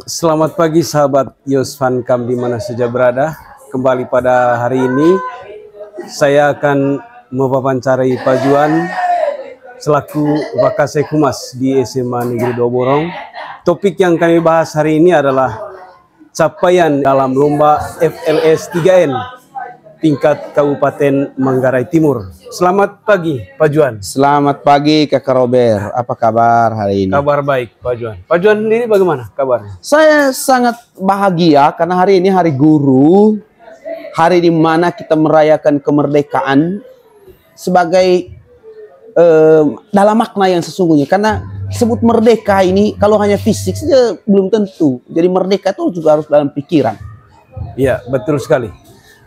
Selamat pagi sahabat Yosfan Kam di mana saja berada. Kembali pada hari ini saya akan mewawancarai Pak Juan selaku Wakasek Humas di SMA Negeri 2 Borong. Topik yang kami bahas hari ini adalah capaian dalam lomba FLS 3N tingkat Kabupaten Manggarai Timur. Selamat pagi Pak Juan. Selamat pagi Kakak Robert. Apa kabar hari ini? Kabar baik Pak Juan. Pak Juan sendiri bagaimana kabarnya? Saya sangat bahagia karena hari ini hari guru. Hari di mana kita merayakan kemerdekaan sebagai dalam makna yang sesungguhnya. Karena sebut merdeka ini kalau hanya fisik saja belum tentu. Jadi merdeka itu juga harus dalam pikiran. Iya, betul sekali.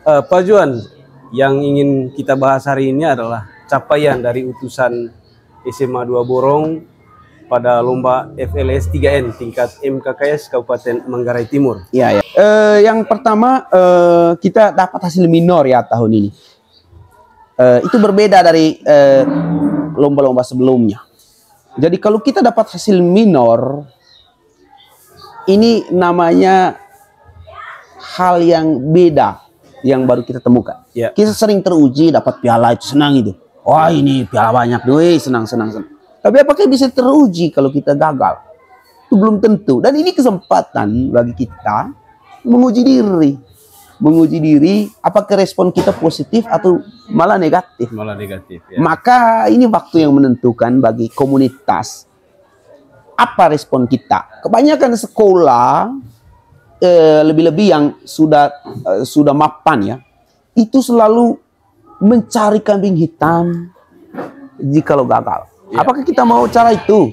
Pak Juan, yang ingin kita bahas hari ini adalah capaian dari utusan SMA 2 Borong pada lomba FLS 3N tingkat MKKS Kabupaten Manggarai Timur. Iya, ya. Yang pertama kita dapat hasil minor ya tahun ini. Itu berbeda dari lomba-lomba sebelumnya. Jadi kalau kita dapat hasil minor, ini namanya hal yang beda yang baru kita temukan. Ya. Kita sering teruji dapat piala itu senang itu. Wah ini piala banyak doi, senang. Tapi apakah bisa teruji kalau kita gagal? Itu belum tentu. Dan ini kesempatan bagi kita menguji diri. Menguji diri apakah respon kita positif atau malah negatif. Malah negatif. Ya. Maka ini waktu yang menentukan bagi komunitas. Apa respon kita? Kebanyakan sekolah lebih-lebih yang sudah mapan ya, itu selalu mencari kambing hitam jikalau gagal. Ya. Apakah kita mau cara itu?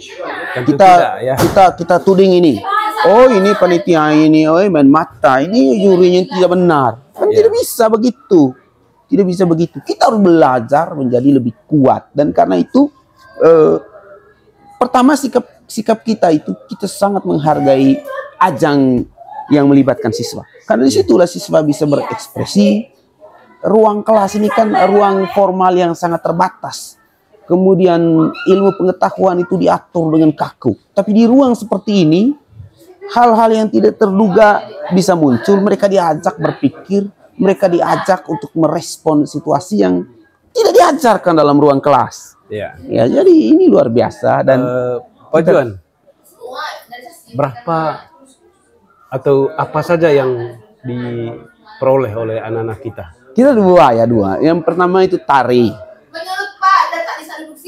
Tentu tidak, ya. Kita tuding ini. Oh ini panitia ini, oh main mata, ini jurinya tidak benar. Kan tidak bisa begitu. Tidak bisa begitu. Kita harus belajar menjadi lebih kuat. Dan karena itu pertama sikap kita itu kita sangat menghargai ajang yang melibatkan siswa. Karena disitulah siswa bisa berekspresi. Ruang kelas ini kan ruang formal yang sangat terbatas. Kemudian ilmu pengetahuan itu diatur dengan kaku. Tapi di ruang seperti ini, hal-hal yang tidak terduga bisa muncul. Mereka diajak berpikir, mereka diajak untuk merespon situasi yang tidak diajarkan dalam ruang kelas. Ya, jadi ini luar biasa. Dan Pak Juan, berapa atau apa saja yang diperoleh oleh anak-anak kita? Kita dua. Yang pertama itu tari.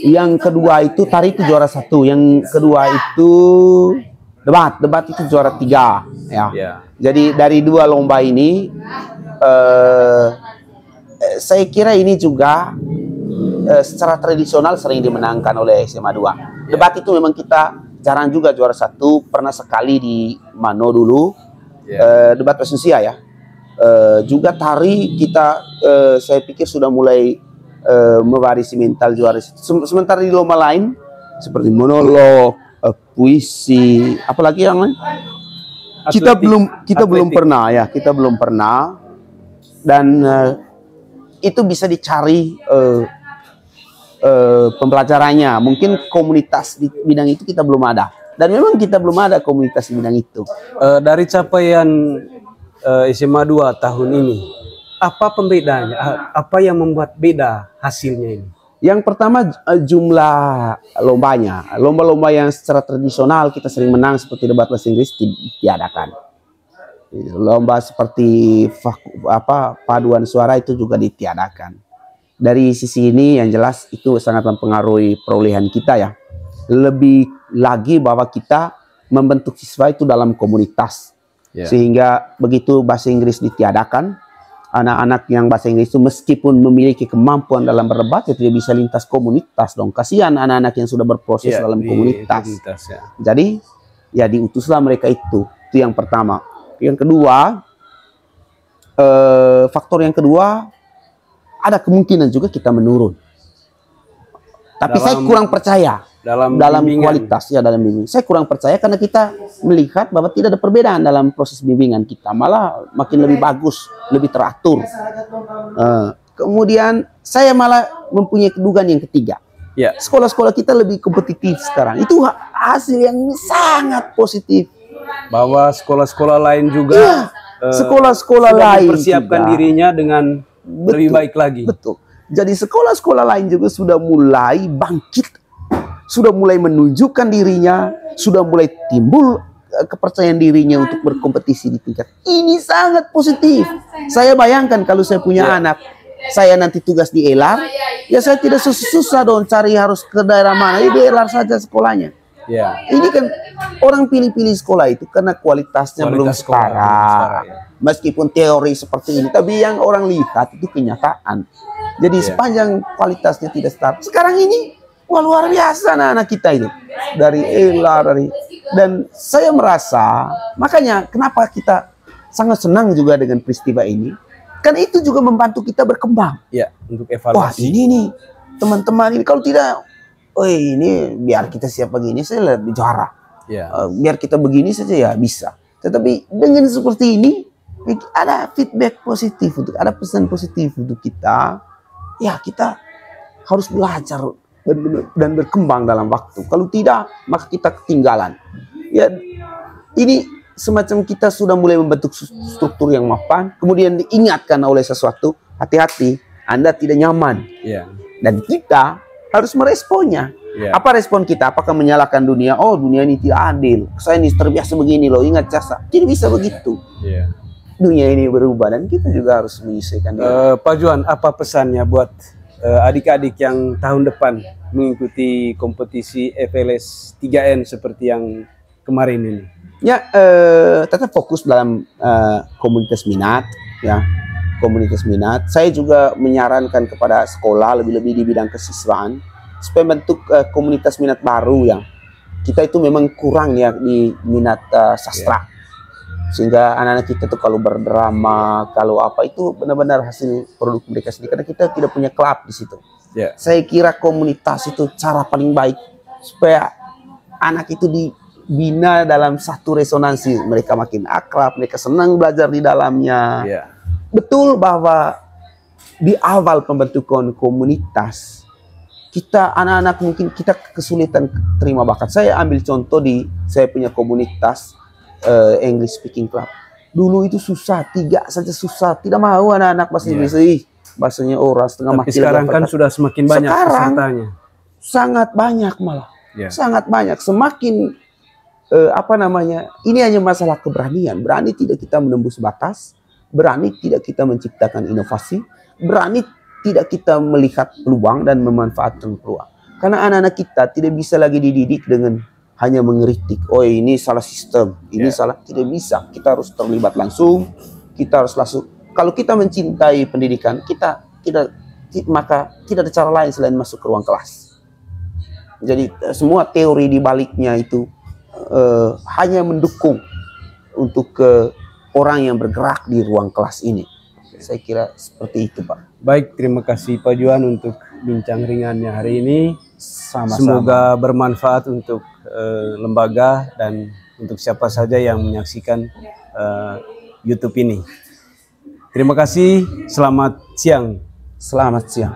Yang kedua itu tari itu juara 1. Yang kedua itu debat itu juara 3. Ya. Jadi dari 2 lomba ini, saya kira ini juga secara tradisional sering dimenangkan oleh SMA 2. Debat itu memang kita jarang juga juara 1, pernah sekali di Mano dulu, debat presensia ya. Juga tari kita, saya pikir sudah mulai mewarisi mental juara. Sementara di lomba lain seperti monolog, puisi, apalagi yang lain, kita belum pernah. Dan itu bisa dicari pembelajarannya. Mungkin komunitas di bidang itu kita belum ada. Dan memang kita belum ada komunitas di bidang itu. Dari capaian SMA 2 tahun ini, apa pembedanya? Apa yang membuat beda hasilnya ini? Yang pertama jumlah lombanya. Lomba-lomba yang secara tradisional kita sering menang seperti debat bahasa Inggris ditiadakan. Lomba seperti paduan suara itu juga ditiadakan. Dari sisi ini yang jelas itu sangat mempengaruhi perolehan kita ya. Lebih lagi bahwa kita membentuk siswa itu dalam komunitas. Sehingga begitu bahasa Inggris ditiadakan, anak-anak yang bahasa Inggris itu meskipun memiliki kemampuan dalam berdebat, ya tidak bisa lintas komunitas dong. Kasihan anak-anak yang sudah berproses dalam komunitas. Jadi ya diutuslah mereka itu. Itu yang pertama. Yang kedua, faktor yang kedua, ada kemungkinan juga kita menurun. Tapi saya kurang percaya dalam kualitas ya, dalam bimbingan. Saya kurang percaya karena kita melihat bahwa tidak ada perbedaan dalam proses bimbingan kita, malah makin lebih bagus, lebih teratur. Kemudian saya malah mempunyai kedugaan yang ketiga. Sekolah-sekolah kita lebih kompetitif sekarang. Itu hasil yang sangat positif. bahwa sekolah-sekolah lain juga sekolah-sekolah sudah lain mempersiapkan juga. dirinya dengan lebih baik lagi. Betul. Jadi sekolah-sekolah lain juga sudah mulai bangkit, sudah mulai menunjukkan dirinya, sudah mulai timbul kepercayaan dirinya untuk berkompetisi di tingkat. Ini sangat positif. Saya bayangkan kalau saya punya anak, saya nanti tugas di Elar, ya saya tidak susah dong cari harus ke daerah mana, di Elar saja sekolahnya. Ya. Ini kan orang pilih-pilih sekolah itu karena kualitasnya belum setara. Meskipun teori seperti ini, tapi yang orang lihat itu kenyataan. Jadi sepanjang kualitasnya tidak setara. Sekarang ini wah luar biasa anak-anak kita itu dari Elar dan saya merasa makanya kenapa kita sangat senang juga dengan peristiwa ini. Kan itu juga membantu kita berkembang. Ya, untuk evaluasi. Wah ini nih teman-teman ini kalau tidak, oh ini biar kita siap begini saya lebih juara. Ya. Biar kita begini saja ya bisa. Tetapi dengan seperti ini ada feedback positif untuk, ada pesan positif untuk kita. Ya kita harus belajar dan berkembang dalam waktu. Kalau tidak maka kita ketinggalan. Ya ini semacam kita sudah mulai membentuk struktur yang mapan, kemudian diingatkan oleh sesuatu, hati-hati, Anda tidak nyaman. Ya. Dan kita harus meresponnya. Ya. Apa respon kita? Apakah menyalahkan dunia? Oh, dunia ini tidak adil. Saya ini terbiasa begini loh, ingat jasa. Tidak bisa begitu. Ya. Dunia ini berubah dan kita juga harus menyesuaikan diri. Pak Juan, apa pesannya buat adik-adik yang tahun depan mengikuti kompetisi FLS 3N seperti yang kemarin ini? Ya, tetap fokus dalam komunitas minat, ya, komunitas minat. Saya juga menyarankan kepada sekolah lebih-lebih di bidang kesiswaan supaya bentuk komunitas minat baru yang kita itu memang kurang ya di minat sastra, sehingga anak-anak kita tuh kalau berdrama, kalau apa itu benar-benar hasil produk mereka sendiri karena kita tidak punya klub di situ. Saya kira komunitas itu cara paling baik supaya anak itu dibina dalam satu resonansi, mereka makin akrab, mereka senang belajar di dalamnya. Betul bahwa di awal pembentukan komunitas kita anak-anak mungkin kita kesulitan terima bakat. Saya ambil contoh saya punya komunitas English Speaking Club. Dulu itu susah, 3 saja susah, tidak mau anak-anak bahasa Inggris. Bahasanya orang setengah mati. Tapi sekarang kan sudah semakin banyak pesertanya. Sangat banyak malah. Sangat banyak. Semakin ini hanya masalah keberanian. Berani tidak kita menembus batas, berani tidak kita menciptakan inovasi, berani tidak kita melihat peluang dan memanfaatkan peluang. Karena anak-anak kita tidak bisa lagi dididik dengan hanya mengkritik. Oh ini salah sistem, ini salah. Tidak bisa. Kita harus terlibat langsung. Kita harus langsung. Kalau kita mencintai pendidikan, maka tidak ada cara lain selain masuk ke ruang kelas. Jadi semua teori di baliknya itu hanya mendukung untuk orang yang bergerak di ruang kelas ini. Saya kira seperti itu, Pak. Baik, terima kasih Pak Juan untuk bincang ringannya hari ini. Sama-sama. Semoga bermanfaat untuk lembaga dan untuk siapa saja yang menyaksikan YouTube ini. Terima kasih, selamat siang. Selamat siang.